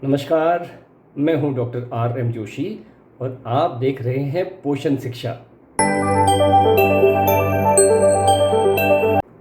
नमस्कार। मैं हूं डॉक्टर RM जोशी और आप देख रहे हैं पोषण शिक्षा।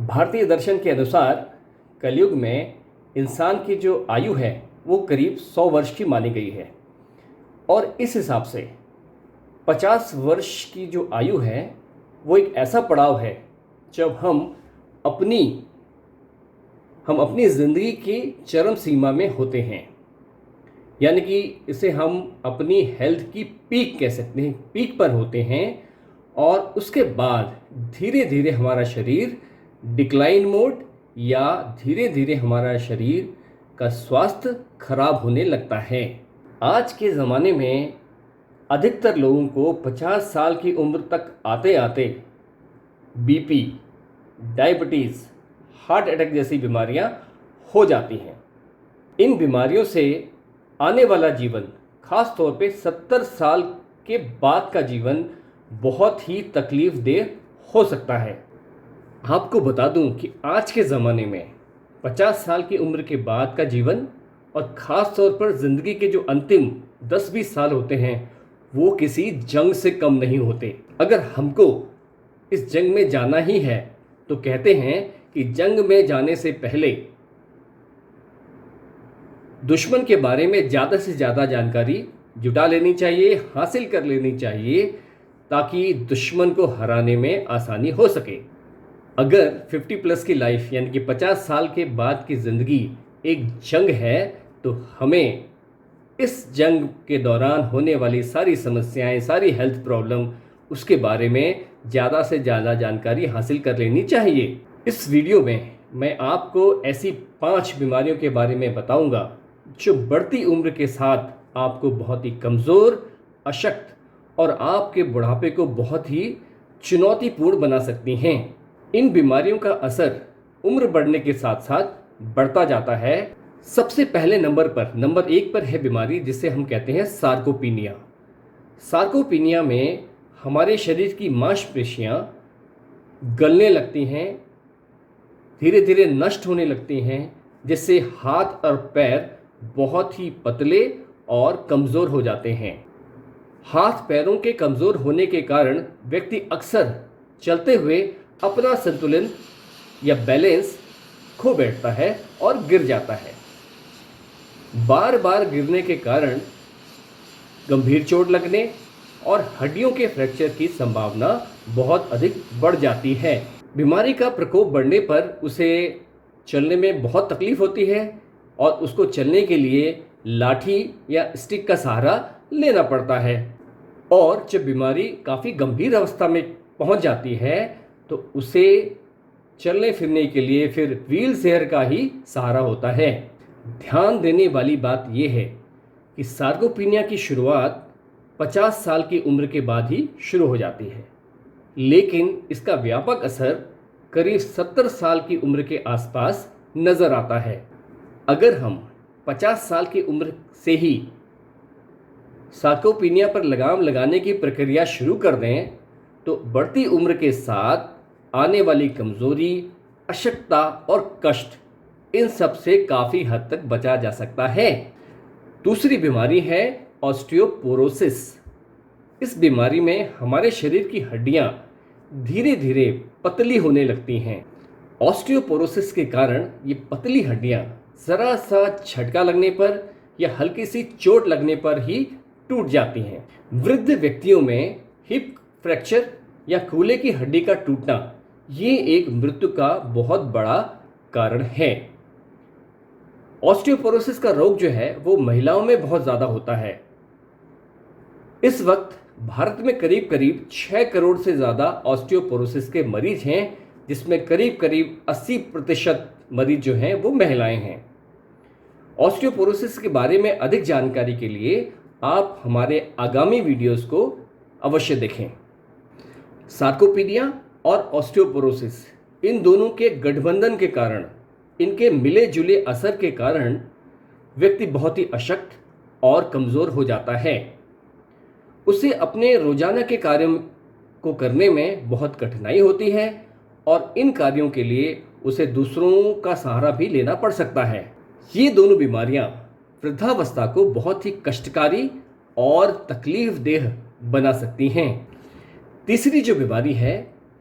भारतीय दर्शन के अनुसार कलयुग में इंसान की जो आयु है वो करीब 100 वर्ष की मानी गई है और इस हिसाब से 50 वर्ष की जो आयु है वो एक ऐसा पड़ाव है जब हम अपनी ज़िंदगी की चरम सीमा में होते हैं। यानी कि इसे हम अपनी हेल्थ की पीक कह सकते हैं, पीक पर होते हैं और उसके बाद धीरे धीरे हमारा शरीर डिक्लाइन मोड या धीरे धीरे हमारा शरीर का स्वास्थ्य खराब होने लगता है। आज के ज़माने में अधिकतर लोगों को 50 साल की उम्र तक आते आते बीपी, डायबिटीज़, हार्ट अटैक जैसी बीमारियां हो जाती हैं। इन बीमारियों से आने वाला जीवन, खास तौर पे 70 साल के बाद का जीवन बहुत ही तकलीफ़देह हो सकता है। आपको बता दूं कि आज के ज़माने में 50 साल की उम्र के बाद का जीवन और ख़ास तौर पर ज़िंदगी के जो अंतिम 10-20 साल होते हैं वो किसी जंग से कम नहीं होते। अगर हमको इस जंग में जाना ही है तो कहते हैं कि जंग में जाने से पहले दुश्मन के बारे में ज़्यादा से ज़्यादा जानकारी जुटा लेनी चाहिए, हासिल कर लेनी चाहिए ताकि दुश्मन को हराने में आसानी हो सके। अगर 50+ की लाइफ यानी कि 50 साल के बाद की ज़िंदगी एक जंग है तो हमें इस जंग के दौरान होने वाली सारी समस्याएं, सारी हेल्थ प्रॉब्लम, उसके बारे में ज़्यादा से ज़्यादा जानकारी हासिल कर लेनी चाहिए। इस वीडियो में मैं आपको ऐसी 5 बीमारियों के बारे में बताऊंगा जो बढ़ती उम्र के साथ आपको बहुत ही कमज़ोर, अशक्त और आपके बुढ़ापे को बहुत ही चुनौतीपूर्ण बना सकती हैं। इन बीमारियों का असर उम्र बढ़ने के साथ साथ बढ़ता जाता है। सबसे पहले नंबर 1 पर है बीमारी जिसे हम कहते हैं सार्कोपीनिया। सार्कोपीनिया में हमारे शरीर की मांसपेशियां गलने लगती हैं, धीरे धीरे नष्ट होने लगती हैं, जिससे हाथ और पैर बहुत ही पतले और कमज़ोर हो जाते हैं। हाथ पैरों के कमज़ोर होने के कारण व्यक्ति अक्सर चलते हुए अपना संतुलन या बैलेंस खो बैठता है और गिर जाता है। बार बार गिरने के कारण गंभीर चोट लगने और हड्डियों के फ्रैक्चर की संभावना बहुत अधिक बढ़ जाती है। बीमारी का प्रकोप बढ़ने पर उसे चलने में बहुत तकलीफ होती है और उसको चलने के लिए लाठी या स्टिक का सहारा लेना पड़ता है। और जब बीमारी काफ़ी गंभीर अवस्था में पहुंच जाती है तो उसे चलने फिरने के लिए फिर व्हील चेयर का ही सहारा होता है। ध्यान देने वाली बात यह है कि सार्कोपीनिया की शुरुआत 50 साल की उम्र के बाद ही शुरू हो जाती है, लेकिन इसका व्यापक असर करीब 70 साल की उम्र के आसपास नज़र आता है। अगर हम 50 साल की उम्र से ही सार्कोपीनिया पर लगाम लगाने की प्रक्रिया शुरू कर दें तो बढ़ती उम्र के साथ आने वाली कमज़ोरी, अशक्तता और कष्ट, इन सब से काफ़ी हद तक बचा जा सकता है। दूसरी बीमारी है ऑस्टियोपोरोसिस। इस बीमारी में हमारे शरीर की हड्डियां धीरे धीरे पतली होने लगती हैं। ऑस्टियोपोरोसिस के कारण ये पतली हड्डियां ज़रा सा झटका लगने पर या हल्की सी चोट लगने पर ही टूट जाती हैं। वृद्ध व्यक्तियों में हिप फ्रैक्चर या कूल्हे की हड्डी का टूटना ये एक मृत्यु का बहुत बड़ा कारण है। ऑस्टियोपोरोसिस का रोग जो है वो महिलाओं में बहुत ज़्यादा होता है। इस वक्त भारत में करीब करीब 6 करोड़ से ज़्यादा ऑस्टियोपोरोसिस के मरीज हैं, जिसमें करीब करीब 80% मरीज जो हैं वो महिलाएं हैं। ऑस्टियोपोरोसिस के बारे में अधिक जानकारी के लिए आप हमारे आगामी वीडियोस को अवश्य देखें। सार्कोपीनिया और ऑस्टियोपोरोसिस, इन दोनों के गठबंधन के कारण, इनके मिले जुले असर के कारण व्यक्ति बहुत ही अशक्त और कमज़ोर हो जाता है। उसे अपने रोजाना के कार्यों को करने में बहुत कठिनाई होती है और इन कार्यों के लिए उसे दूसरों का सहारा भी लेना पड़ सकता है। ये दोनों बीमारियां वृद्धावस्था को बहुत ही कष्टकारी और तकलीफदेह बना सकती हैं। तीसरी जो बीमारी है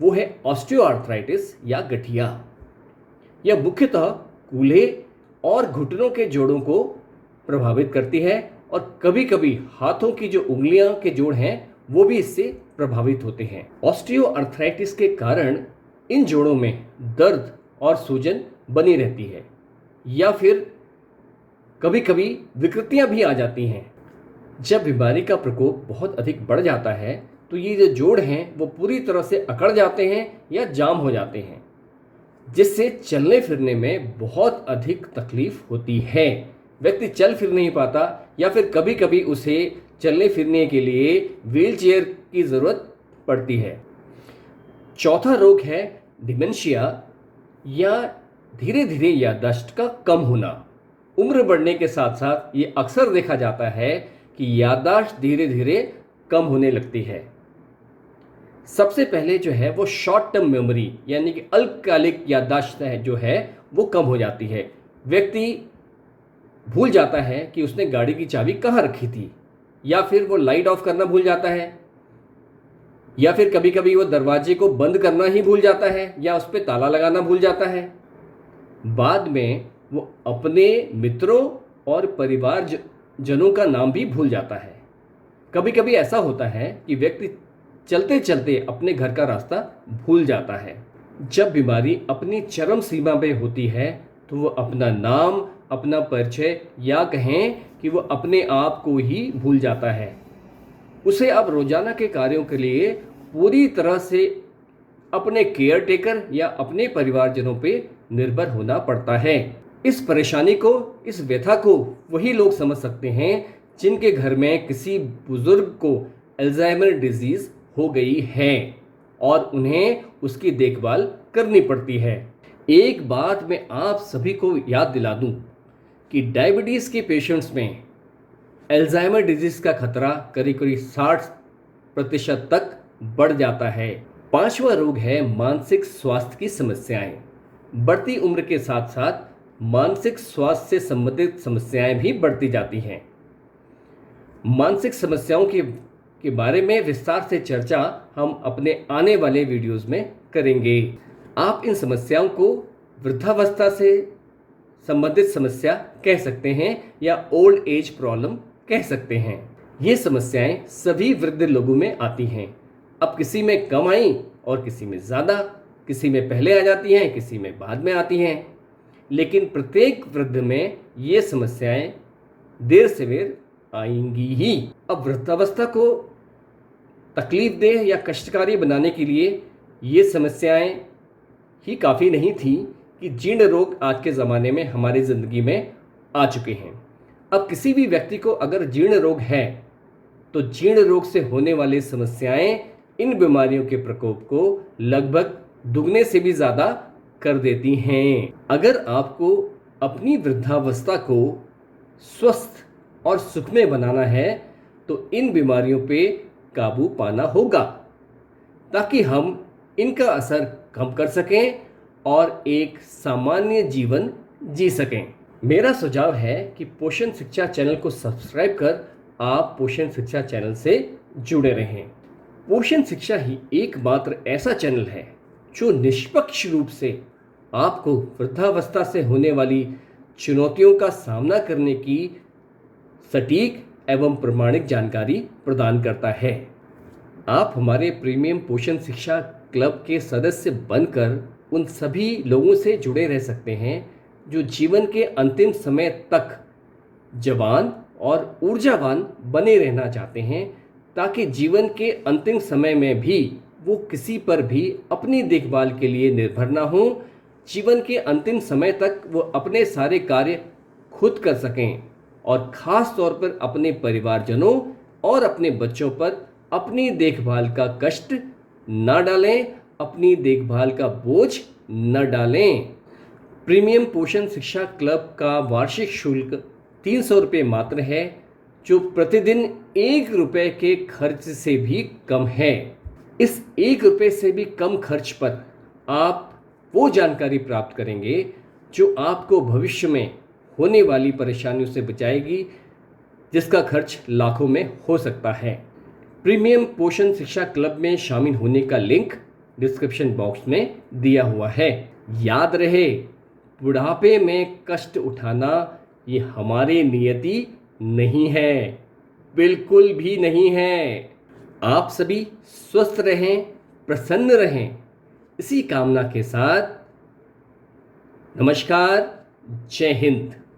वो है ऑस्टियोआर्थराइटिस या गठिया। यह मुख्यतः कूल्हे और घुटनों के जोड़ों को प्रभावित करती है और कभी कभी हाथों की जो उंगलियां के जोड़ हैं वो भी इससे प्रभावित होते हैं। ऑस्टियोआर्थराइटिस के कारण इन जोड़ों में दर्द और सूजन बनी रहती है या फिर कभी कभी विकृतियां भी आ जाती हैं। जब बीमारी का प्रकोप बहुत अधिक बढ़ जाता है तो ये जो जोड़ हैं वो पूरी तरह से अकड़ जाते हैं या जाम हो जाते हैं, जिससे चलने फिरने में बहुत अधिक तकलीफ होती है। व्यक्ति चल फिर नहीं पाता या फिर कभी कभी उसे चलने फिरने के लिए व्हीलचेयर की ज़रूरत पड़ती है। चौथा रोग है डिमेंशिया या धीरे धीरे याददाश्त का कम होना। उम्र बढ़ने के साथ साथ ये अक्सर देखा जाता है कि याददाश्त धीरे धीरे कम होने लगती है। सबसे पहले जो है वो शॉर्ट टर्म मेमोरी यानी कि अल्पकालिक याददाश्त है जो है वो कम हो जाती है। व्यक्ति भूल जाता है कि उसने गाड़ी की चाबी कहाँ रखी थी, या फिर वो लाइट ऑफ करना भूल जाता है, या फिर कभी कभी वो दरवाजे को बंद करना ही भूल जाता है या उस पर ताला लगाना भूल जाता है। बाद में वो अपने मित्रों और परिवार जनों का नाम भी भूल जाता है। कभी कभी ऐसा होता है कि व्यक्ति चलते चलते अपने घर का रास्ता भूल जाता है। जब बीमारी अपनी चरम सीमा पे होती है तो वो अपना नाम, अपना परिचय या कहें कि वो अपने आप को ही भूल जाता है। उसे अब रोजाना के कार्यों के लिए पूरी तरह से अपने केयर टेकर या अपने परिवारजनों पे निर्भर होना पड़ता है। इस परेशानी को, इस व्यथा को वही लोग समझ सकते हैं जिनके घर में किसी बुजुर्ग को अल्जाइमर डिजीज हो गई है और उन्हें उसकी देखभाल करनी पड़ती है। एक बात मैं आप सभी को याद दिला दूं कि डायबिटीज़ के पेशेंट्स में अल्जाइमर डिजीज का खतरा करीब करीब 60% तक बढ़ जाता है। पांचवा रोग है मानसिक स्वास्थ्य की समस्याएं। बढ़ती उम्र के साथ साथ मानसिक स्वास्थ्य से संबंधित समस्याएं भी बढ़ती जाती हैं। मानसिक समस्याओं के बारे में विस्तार से चर्चा हम अपने आने वाले वीडियोस में करेंगे। आप इन समस्याओं को वृद्धावस्था से संबंधित समस्या कह सकते हैं या ओल्ड एज प्रॉब्लम कह सकते हैं। ये समस्याएं सभी वृद्ध लोगों में आती हैं। अब किसी में कम आई और किसी में ज़्यादा, किसी में पहले आ जाती हैं, किसी में बाद में आती हैं, लेकिन प्रत्येक वृद्ध में ये समस्याएं देर से बेर आएंगी ही। अब वृद्धावस्था को तकलीफदेह या कष्टकारी बनाने के लिए ये समस्याएं ही काफ़ी नहीं थी कि जीर्ण रोग आज के ज़माने में हमारी ज़िंदगी में आ चुके हैं। अब किसी भी व्यक्ति को अगर जीर्ण रोग है तो जीर्ण रोग से होने वाली समस्याएं इन बीमारियों के प्रकोप को लगभग दुगने से भी ज़्यादा कर देती हैं। अगर आपको अपनी वृद्धावस्था को स्वस्थ और सुखमय बनाना है तो इन बीमारियों पे काबू पाना होगा ताकि हम इनका असर कम कर सकें और एक सामान्य जीवन जी सकें। मेरा सुझाव है कि पोषण शिक्षा चैनल को सब्सक्राइब कर आप पोषण शिक्षा चैनल से जुड़े रहें। पोषण शिक्षा ही एकमात्र ऐसा चैनल है जो निष्पक्ष रूप से आपको वृद्धावस्था से होने वाली चुनौतियों का सामना करने की सटीक एवं प्रमाणिक जानकारी प्रदान करता है। आप हमारे प्रीमियम पोषण शिक्षा क्लब के सदस्य बनकर उन सभी लोगों से जुड़े रह सकते हैं जो जीवन के अंतिम समय तक जवान और ऊर्जावान बने रहना चाहते हैं, ताकि जीवन के अंतिम समय में भी वो किसी पर भी अपनी देखभाल के लिए निर्भर ना हो। जीवन के अंतिम समय तक वो अपने सारे कार्य खुद कर सकें और ख़ास तौर पर अपने परिवारजनों और अपने बच्चों पर अपनी देखभाल का कष्ट न डालें, अपनी देखभाल का बोझ न डालें। प्रीमियम पोषण शिक्षा क्लब का वार्षिक शुल्क 300 रुपये मात्र है, जो प्रतिदिन 1 रुपये के खर्च से भी कम है। इस 1 रुपये से भी कम खर्च पर आप वो जानकारी प्राप्त करेंगे जो आपको भविष्य में होने वाली परेशानियों से बचाएगी, जिसका खर्च लाखों में हो सकता है। प्रीमियम पोषण शिक्षा क्लब में शामिल होने का लिंक डिस्क्रिप्शन बॉक्स में दिया हुआ है। याद रहे, बुढ़ापे में कष्ट उठाना ये हमारी नियति नहीं है, बिल्कुल भी नहीं है। आप सभी स्वस्थ रहें, प्रसन्न रहें, इसी कामना के साथ नमस्कार, जय हिंद।